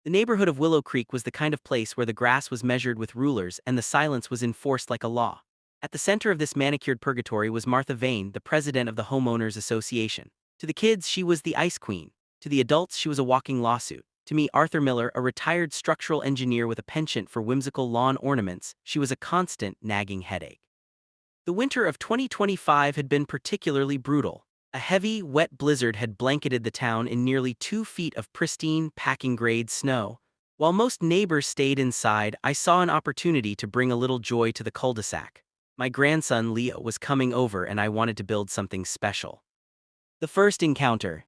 The neighborhood of Willow Creek was the kind of place where the grass was measured with rulers and the silence was enforced like a law. At the center of this manicured purgatory was Martha Vane, the president of the Homeowners Association. To the kids, she was the ice queen. To the adults, she was a walking lawsuit. To me, Arthur Miller, a retired structural engineer with a penchant for whimsical lawn ornaments, she was a constant, nagging headache. The winter of 2025 had been particularly brutal. A heavy, wet blizzard had blanketed the town in nearly 2 feet of pristine, packing-grade snow. While most neighbors stayed inside, I saw an opportunity to bring a little joy to the cul-de-sac. My grandson, Leo, was coming over and I wanted to build something special. The first encounter.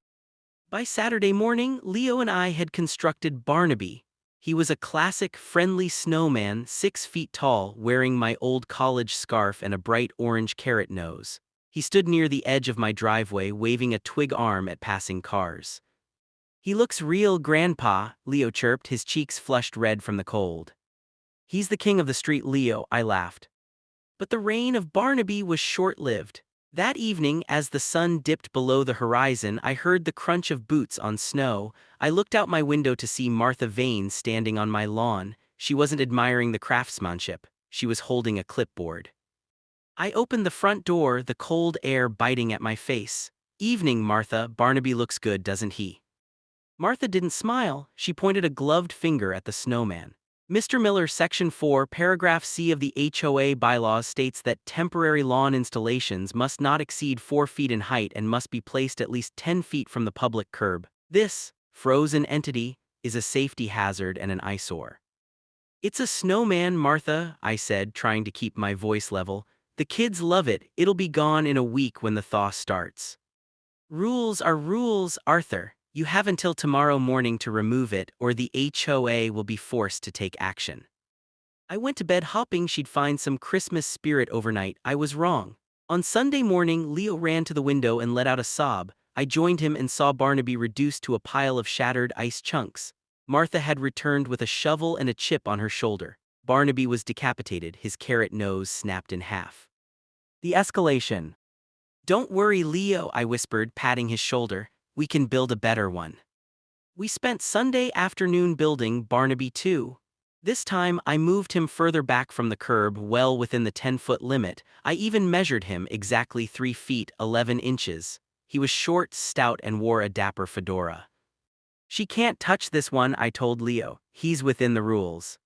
By Saturday morning, Leo and I had constructed Barnaby. He was a classic, friendly snowman, 6 feet tall, wearing my old college scarf and a bright orange carrot nose. He stood near the edge of my driveway, waving a twig arm at passing cars. "He looks real, Grandpa," Leo chirped, his cheeks flushed red from the cold. "He's the king of the street, Leo," I laughed. But the reign of Barnaby was short-lived. That evening, as the sun dipped below the horizon, I heard the crunch of boots on snow. I looked out my window to see Martha Vane standing on my lawn. She wasn't admiring the craftsmanship. She was holding a clipboard. I opened the front door, the cold air biting at my face. "Evening, Martha. Barnaby looks good, doesn't he?" Martha didn't smile. She pointed a gloved finger at the snowman. "Mr. Miller, Section 4, Paragraph C of the HOA bylaws states that temporary lawn installations must not exceed 4 feet in height and must be placed at least 10 feet from the public curb. This frozen entity is a safety hazard and an eyesore." "It's a snowman, Martha," I said, trying to keep my voice level. "The kids love it. It'll be gone in a week when the thaw starts." "Rules are rules, Arthur. You have until tomorrow morning to remove it, or the HOA will be forced to take action." I went to bed hoping she'd find some Christmas spirit overnight. I was wrong. On Sunday morning, Leo ran to the window and let out a sob. I joined him and saw Barnaby reduced to a pile of shattered ice chunks. Martha had returned with a shovel and a chip on her shoulder. Barnaby was decapitated, his carrot nose snapped in half. The escalation. "Don't worry, Leo," I whispered, patting his shoulder. "We can build a better one." We spent Sunday afternoon building Barnaby 2. This time, I moved him further back from the curb, well within the 10-foot limit. I even measured him, exactly 3 feet 11 inches. He was short, stout, and wore a dapper fedora. "She can't touch this one," I told Leo. "He's within the rules."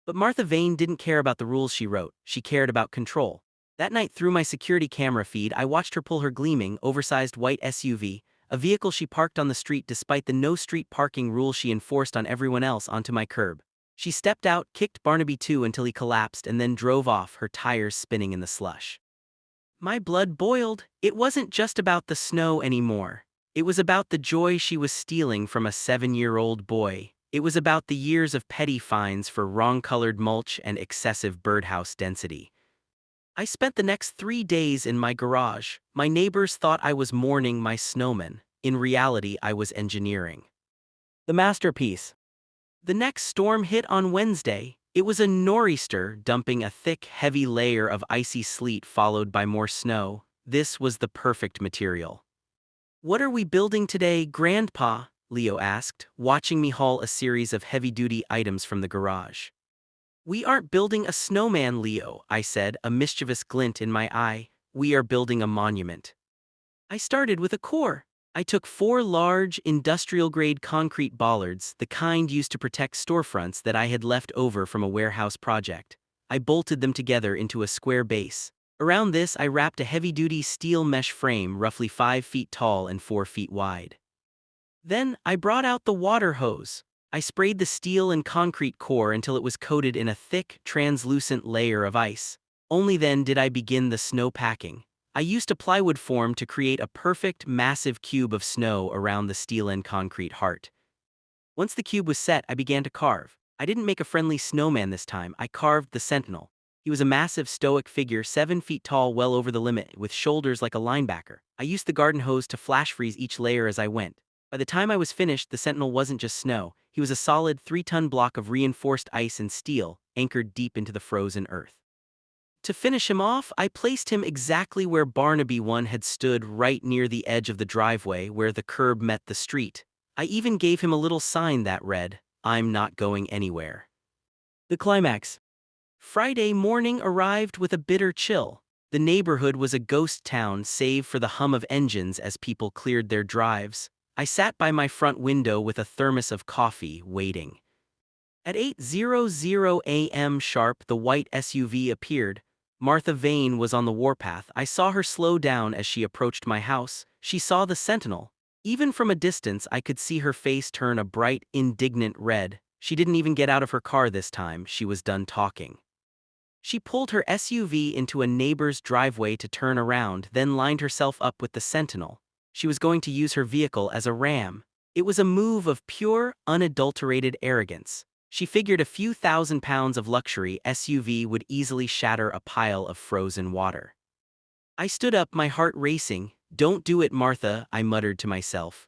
But Martha Vane didn't care about the rules she wrote. She cared about control. That night, through my security camera feed, I watched her pull her gleaming, oversized white SUV, a vehicle she parked on the street despite the no-street parking rule she enforced on everyone else, onto my curb. She stepped out, kicked Barnaby 2 until he collapsed, and then drove off, her tires spinning in the slush. My blood boiled. It wasn't just about the snow anymore. It was about the joy she was stealing from a 7-year-old boy. It was about the years of petty fines for wrong-colored mulch and excessive birdhouse density. I spent the next 3 days in my garage. My neighbors thought I was mourning my snowman. In reality, I was engineering the masterpiece. The next storm hit on Wednesday. It was a nor'easter, dumping a thick, heavy layer of icy sleet followed by more snow. This was the perfect material. "What are we building today, Grandpa?" Leo asked, watching me haul a series of heavy-duty items from the garage. "We aren't building a snowman, Leo," I said, a mischievous glint in my eye. "We are building a monument." I started with a core. I took 4 large, industrial-grade concrete bollards, the kind used to protect storefronts that I had left over from a warehouse project. I bolted them together into a square base. Around this, I wrapped a heavy-duty steel mesh frame roughly 5 feet tall and 4 feet wide. Then, I brought out the water hose. I sprayed the steel and concrete core until it was coated in a thick, translucent layer of ice. Only then did I begin the snow packing. I used a plywood form to create a perfect, massive cube of snow around the steel and concrete heart. Once the cube was set, I began to carve. I didn't make a friendly snowman this time. I carved the Sentinel. He was a massive, stoic figure, 7 feet tall, well over the limit, with shoulders like a linebacker. I used the garden hose to flash freeze each layer as I went. By the time I was finished, the Sentinel wasn't just snow. He was a solid 3-ton block of reinforced ice and steel, anchored deep into the frozen earth. To finish him off, I placed him exactly where Barnaby 1 had stood, right near the edge of the driveway where the curb met the street. I even gave him a little sign that read, I'm not going anywhere. The climax. Friday morning arrived with a bitter chill. The neighborhood was a ghost town save for the hum of engines as people cleared their drives. I sat by my front window with a thermos of coffee, waiting. At 8:00 a.m. sharp, the white SUV appeared. Martha Vane was on the warpath. I saw her slow down as she approached my house. She saw the Sentinel. Even from a distance, I could see her face turn a bright, indignant red. She didn't even get out of her car this time. She was done talking. She pulled her SUV into a neighbor's driveway to turn around, then lined herself up with the Sentinel. She was going to use her vehicle as a ram. It was a move of pure, unadulterated arrogance. She figured a few £1,000s of luxury SUV would easily shatter a pile of frozen water. I stood up, my heart racing. "Don't do it, Martha," I muttered to myself.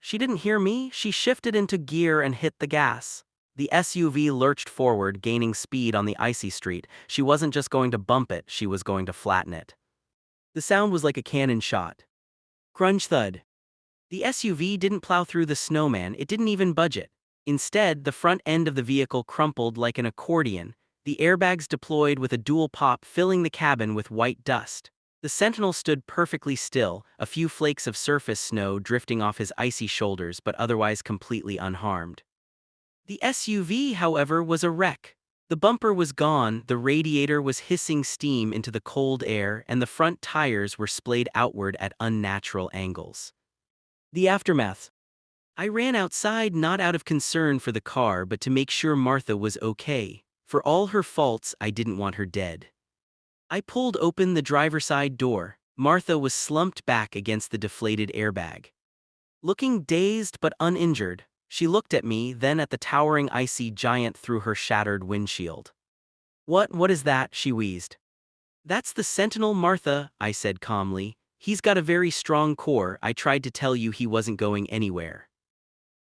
She didn't hear me. She shifted into gear and hit the gas. The SUV lurched forward, gaining speed on the icy street. She wasn't just going to bump it, she was going to flatten it. The sound was like a cannon shot. Crunch thud. The SUV didn't plow through the Snowman, it didn't even budge it. Instead, the front end of the vehicle crumpled like an accordion, the airbags deployed with a dual pop, filling the cabin with white dust. The Sentinel stood perfectly still, a few flakes of surface snow drifting off his icy shoulders but otherwise completely unharmed. The SUV, however, was a wreck. The bumper was gone, the radiator was hissing steam into the cold air, and the front tires were splayed outward at unnatural angles. The aftermath. I ran outside not out of concern for the car but to make sure Martha was okay. For all her faults, I didn't want her dead. I pulled open the driver's side door. Martha was slumped back against the deflated airbag. Looking dazed but uninjured, she looked at me, then at the towering icy giant through her shattered windshield. What is that?" she wheezed. "That's the Sentinel, Martha," I said calmly. "He's got a very strong core. I tried to tell you he wasn't going anywhere."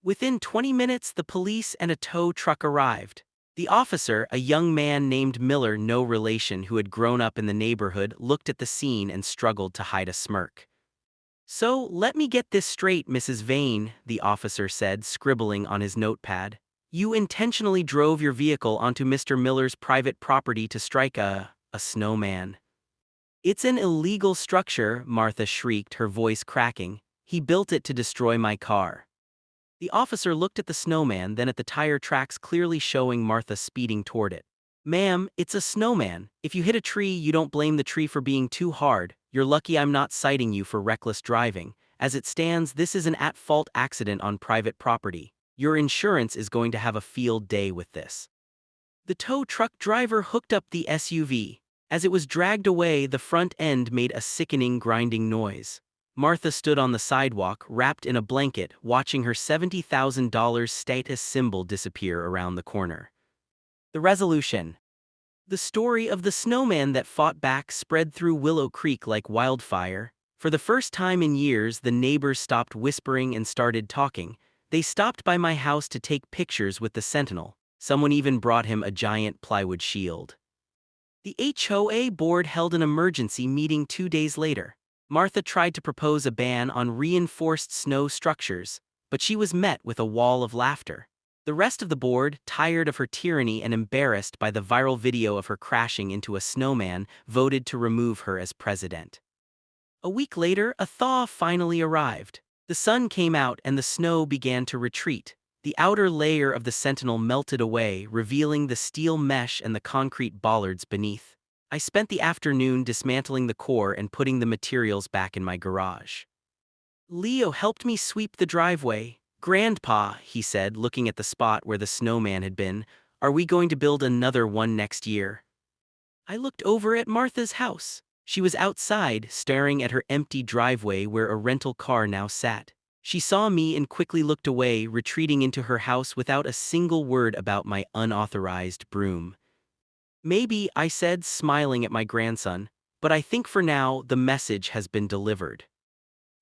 Within 20 minutes, the police and a tow truck arrived. The officer, a young man named Miller, no relation, who had grown up in the neighborhood, looked at the scene and struggled to hide a smirk. "So, let me get this straight, Mrs. Vane," the officer said, scribbling on his notepad. "You intentionally drove your vehicle onto Mr. Miller's private property to strike a snowman." "It's an illegal structure," Martha shrieked, her voice cracking. "He built it to destroy my car." The officer looked at the snowman, then at the tire tracks clearly showing Martha speeding toward it. "Ma'am, it's a snowman. If you hit a tree, you don't blame the tree for being too hard. You're lucky I'm not citing you for reckless driving. As it stands, this is an at-fault accident on private property. Your insurance is going to have a field day with this." The tow truck driver hooked up the SUV. As it was dragged away, the front end made a sickening grinding noise. Martha stood on the sidewalk, wrapped in a blanket, watching her $70,000 status symbol disappear around the corner. The resolution. The story of the snowman that fought back spread through Willow Creek like wildfire. For the first time in years, the neighbors stopped whispering and started talking. They stopped by my house to take pictures with the Sentinel. Someone even brought him a giant plywood shield. The HOA board held an emergency meeting 2 days later. Martha tried to propose a ban on reinforced snow structures, but she was met with a wall of laughter. The rest of the board, tired of her tyranny and embarrassed by the viral video of her crashing into a snowman, voted to remove her as president. A week later, a thaw finally arrived. The sun came out and the snow began to retreat. The outer layer of the Sentinel melted away, revealing the steel mesh and the concrete bollards beneath. I spent the afternoon dismantling the core and putting the materials back in my garage. Leo helped me sweep the driveway. "Grandpa," he said, looking at the spot where the snowman had been, "are we going to build another one next year?" I looked over at Martha's house. She was outside, staring at her empty driveway where a rental car now sat. She saw me and quickly looked away, retreating into her house without a single word about my unauthorized broom. "Maybe," I said, smiling at my grandson, "but I think for now the message has been delivered."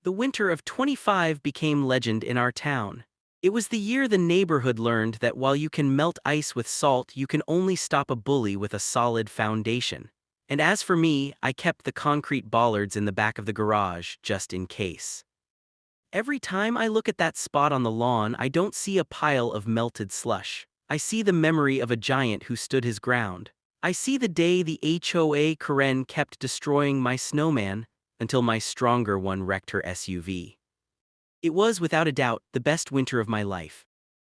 The winter of '25 became legend in our town. It was the year the neighborhood learned that while you can melt ice with salt, you can only stop a bully with a solid foundation. And as for me, I kept the concrete bollards in the back of the garage just in case. Every time I look at that spot on the lawn, I don't see a pile of melted slush. I see the memory of a giant who stood his ground. I see the day the HOA Karen kept destroying my snowman until my stronger one wrecked her SUV. It was, without a doubt, the best winter of my life.